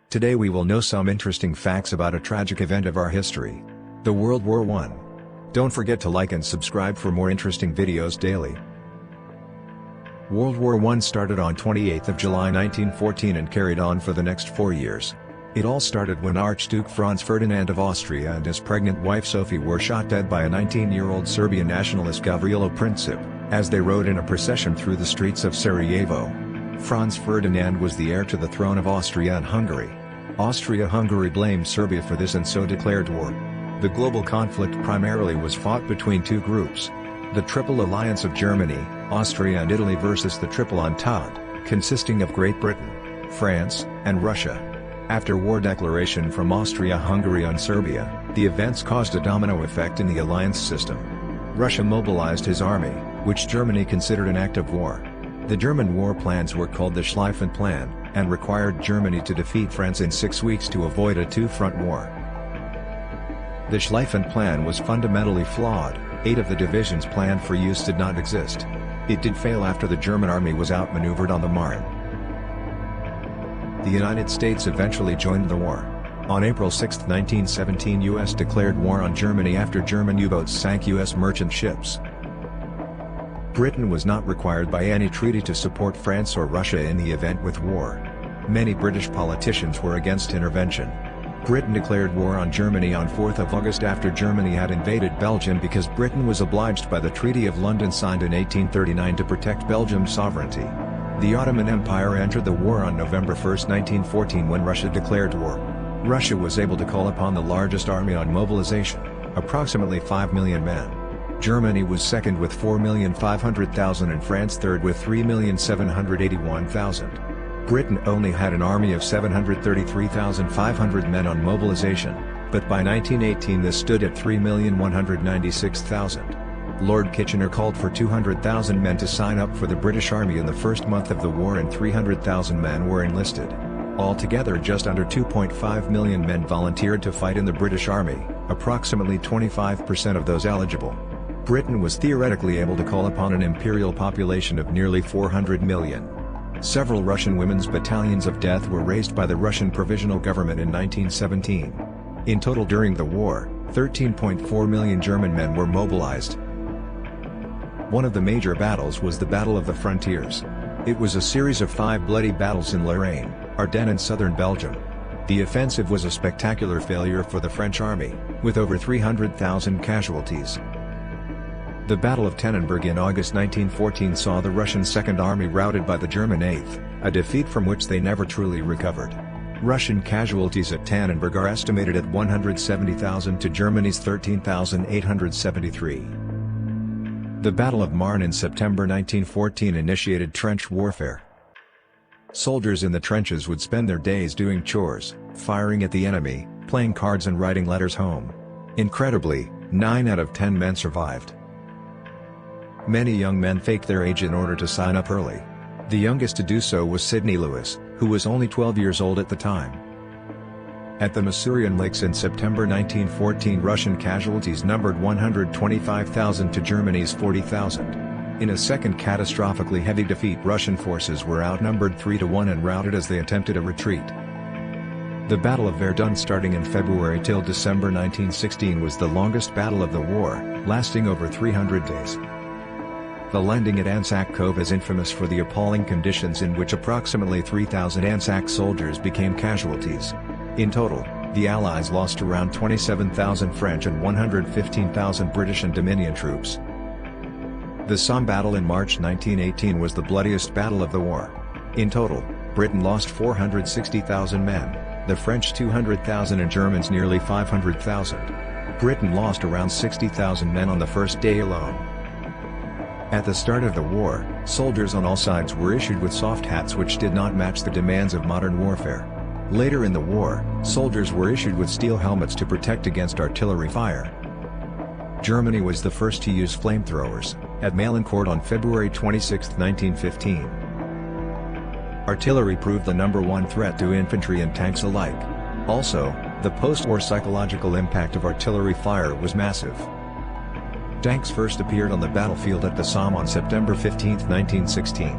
Today we will know some interesting facts about a tragic event of our history. The World War I. Don't forget to like and subscribe for more interesting videos daily. World War I started on 28th of July 1914 and carried on for the next 4 years. It all started when Archduke Franz Ferdinand of Austria and his pregnant wife Sophie were shot dead by a 19-year-old Serbian nationalist Gavrilo Princip, as they rode in a procession through the streets of Sarajevo. Franz Ferdinand was the heir to the throne of Austria and Hungary. Austria-Hungary blamed Serbia for this and so declared war. The global conflict primarily was fought between two groups: the Triple Alliance of Germany, Austria and Italy versus the Triple Entente, consisting of Great Britain, France, and Russia. After war declaration from Austria-Hungary on Serbia, the events caused a domino effect in the alliance system. Russia mobilized his army, which Germany considered an act of war. The German war plans were called the Schleifen Plan, and required Germany to defeat France in 6 weeks to avoid a two-front war. The Schleifen Plan was fundamentally flawed. 8 of the divisions planned for use did not exist. It did fail after the German army was outmaneuvered on the Marne. The United States eventually joined the war. On April 6, 1917, U.S. declared war on Germany after German U-boats sank U.S. merchant ships. Britain was not required by any treaty to support France or Russia in the event with war. Many British politicians were against intervention. Britain declared war on Germany on 4th of August after Germany had invaded Belgium because Britain was obliged by the Treaty of London signed in 1839 to protect Belgium's sovereignty. The Ottoman Empire entered the war on November 1, 1914 when Russia declared war. Russia was able to call upon the largest army on mobilization, approximately 5 million men. Germany was second with 4,500,000 and France third with 3,781,000. Britain only had an army of 733,500 men on mobilization, but by 1918 this stood at 3,196,000. Lord Kitchener called for 200,000 men to sign up for the British Army in the first month of the war and 300,000 men were enlisted. Altogether just under 2.5 million men volunteered to fight in the British Army, approximately 25% of those eligible. Britain was theoretically able to call upon an imperial population of nearly 400 million. Several Russian women's battalions of death were raised by the Russian Provisional Government in 1917. In total during the war, 13.4 million German men were mobilized. One of the major battles was the Battle of the Frontiers. It was a series of 5 bloody battles in Lorraine, Ardennes and southern Belgium. The offensive was a spectacular failure for the French army, with over 300,000 casualties. The Battle of Tannenberg in August 1914 saw the Russian Second Army routed by the German 8th, a defeat from which they never truly recovered. Russian casualties at Tannenberg are estimated at 170,000 to Germany's 13,873. The Battle of Marne in September 1914 initiated trench warfare. Soldiers in the trenches would spend their days doing chores, firing at the enemy, playing cards and writing letters home. Incredibly, 9 out of 10 men survived. Many young men faked their age in order to sign up early. The youngest to do so was Sidney Lewis, who was only 12 years old at the time. At the Masurian Lakes in September 1914, Russian casualties numbered 125,000 to Germany's 40,000. In a second catastrophically heavy defeat, Russian forces were outnumbered 3-1 and routed as they attempted a retreat. The Battle of Verdun starting in February till December 1916 was the longest battle of the war, lasting over 300 days. The landing at Anzac Cove is infamous for the appalling conditions in which approximately 3,000 Anzac soldiers became casualties. In total, the Allies lost around 27,000 French and 115,000 British and Dominion troops. The Somme battle in March 1918 was the bloodiest battle of the war. In total, Britain lost 460,000 men, the French 200,000 and Germans nearly 500,000. Britain lost around 60,000 men on the first day alone. At the start of the war, soldiers on all sides were issued with soft hats which did not match the demands of modern warfare. Later in the war, soldiers were issued with steel helmets to protect against artillery fire. Germany was the first to use flamethrowers, at Malincourt on February 26, 1915. Artillery proved the #1 threat to infantry and tanks alike. Also, the post-war psychological impact of artillery fire was massive. Tanks first appeared on the battlefield at the Somme on September 15, 1916.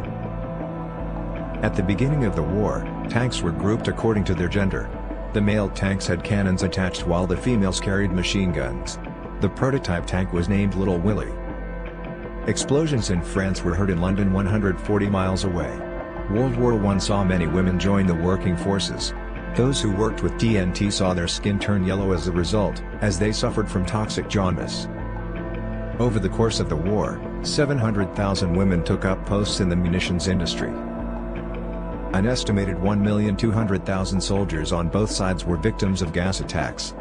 At the beginning of the war, tanks were grouped according to their gender. The male tanks had cannons attached while the females carried machine guns. The prototype tank was named Little Willie. Explosions in France were heard in London 140 miles away. World War I saw many women join the working forces. Those who worked with TNT saw their skin turn yellow as a result, as they suffered from toxic jaundice. Over the course of the war, 700,000 women took up posts in the munitions industry. An estimated 1,200,000 soldiers on both sides were victims of gas attacks.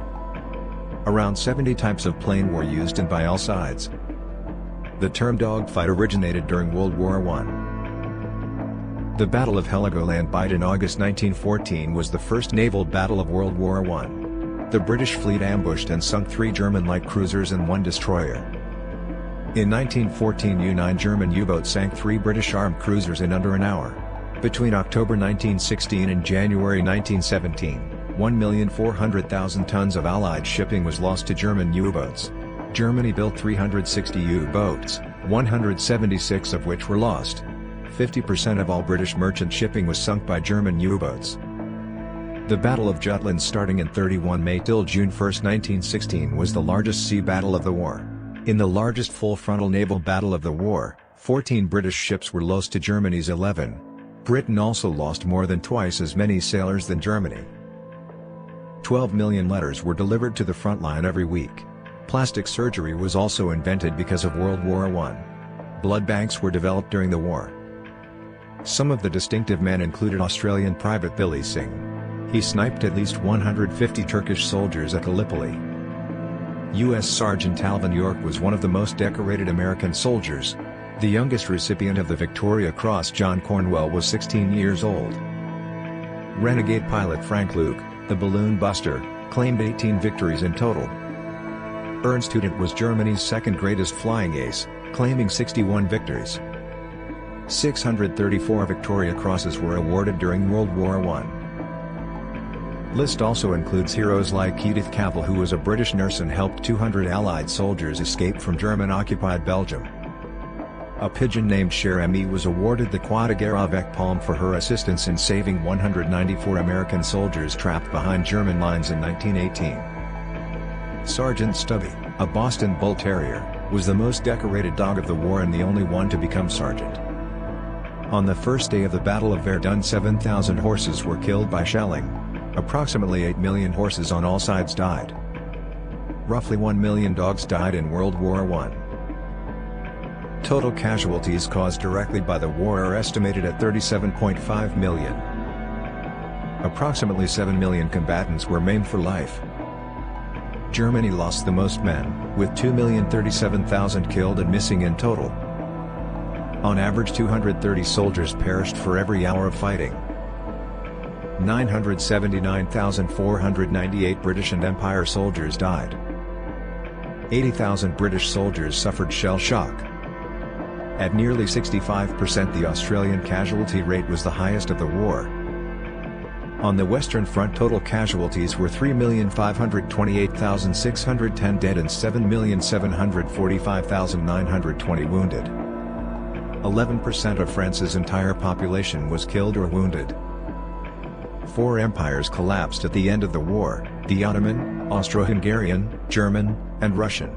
Around 70 types of plane were used and by all sides. The term dogfight originated during World War I. The Battle of Heligoland in August 1914 was the first naval battle of World War I. The British fleet ambushed and sunk 3 German light cruisers and 1 destroyer. In 1914 U-9 German U-boats sank 3 British armed cruisers in under an hour. Between October 1916 and January 1917, 1,400,000 tons of Allied shipping was lost to German U-boats. Germany built 360 U-boats, 176 of which were lost. 50% of all British merchant shipping was sunk by German U-boats. The Battle of Jutland starting in 31 May till June 1, 1916 was the largest sea battle of the war. In the largest full-frontal naval battle of the war, 14 British ships were lost to Germany's 11. Britain also lost more than twice as many sailors than Germany. 12 million letters were delivered to the front line every week. Plastic surgery was also invented because of World War I. Blood banks were developed during the war. Some of the distinctive men included Australian Private Billy Singh. He sniped at least 150 Turkish soldiers at Gallipoli. U.S. Sergeant Alvin York was one of the most decorated American soldiers. The youngest recipient of the Victoria Cross, John Cornwell, was 16 years old. Renegade pilot Frank Luke, the balloon buster, claimed 18 victories in total. Ernst Hudet was Germany's second greatest flying ace, claiming 61 victories. 634 Victoria Crosses were awarded during World War I. List also includes heroes like Edith Cavell, who was a British nurse and helped 200 Allied soldiers escape from German-occupied Belgium. A pigeon named Cher-Emmy was awarded the Croix de Guerre avec Palme for her assistance in saving 194 American soldiers trapped behind German lines in 1918. Sergeant Stubby, a Boston Bull Terrier, was the most decorated dog of the war and the only one to become sergeant. On the first day of the Battle of Verdun, 7,000 horses were killed by shelling. Approximately 8 million horses on all sides died. Roughly 1 million dogs died in World War I. Total casualties caused directly by the war are estimated at 37.5 million. Approximately 7 million combatants were maimed for life. Germany lost the most men, with 2,037,000 killed and missing in total. On average, 230 soldiers perished for every hour of fighting. 979,498 British and Empire soldiers died. 80,000 British soldiers suffered shell shock. At nearly 65%, the Australian casualty rate was the highest of the war. On the Western Front, total casualties were 3,528,610 dead and 7,745,920 wounded. 11% of France's entire population was killed or wounded. 4 empires collapsed at the end of the war: the Ottoman, Austro-Hungarian, German, and Russian.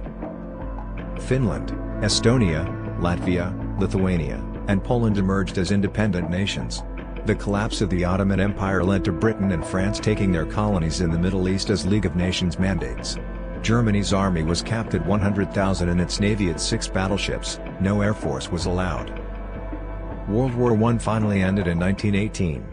Finland, Estonia, Latvia, Lithuania, and Poland emerged as independent nations. The collapse of the Ottoman Empire led to Britain and France taking their colonies in the Middle East as League of Nations mandates. Germany's army was capped at 100,000 and its navy at 6 battleships. No air force was allowed. World War I finally ended in 1918.